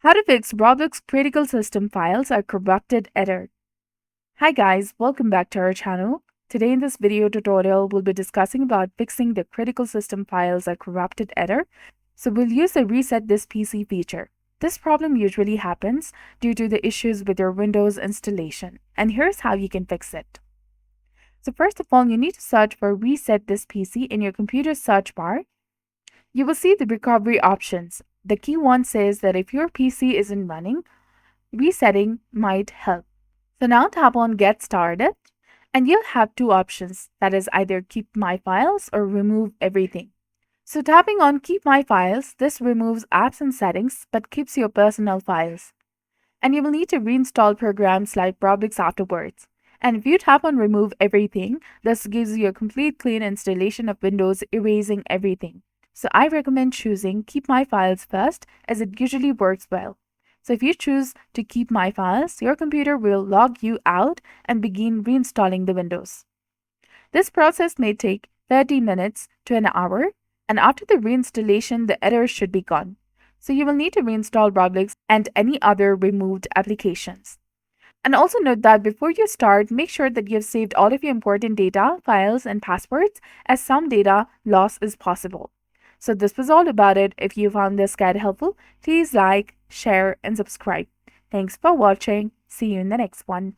How to fix Roblox critical system files are corrupted error. Hi guys, welcome back to our channel. Today in this video tutorial, we'll be discussing about fixing the critical system files are corrupted error. So we'll use the reset this PC feature. This problem usually happens due to the issues with your Windows installation. And here's how you can fix it. So first of all, you need to search for reset this PC in your computer search bar. You will see the recovery options. The key one says that if your PC isn't running, resetting might help. So now tap on Get Started, and you'll have two options, that is either Keep My Files or Remove Everything. So tapping on Keep My Files, this removes apps and settings but keeps your personal files. And you will need to reinstall programs like Roblox afterwards. And if you tap on Remove Everything, this gives you a complete clean installation of Windows, erasing everything. So I recommend choosing Keep My Files first, as it usually works well. So if you choose to keep My Files, your computer will log you out and begin reinstalling the Windows. This process may take 30 minutes to an hour, and after the reinstallation, the error should be gone. So you will need to reinstall Roblox and any other removed applications. And also note that before you start, make sure that you have saved all of your important data, files, and passwords, as some data loss is possible. So this was all about it. If you found this guide helpful, please like, share, and subscribe. Thanks for watching. See you in the next one.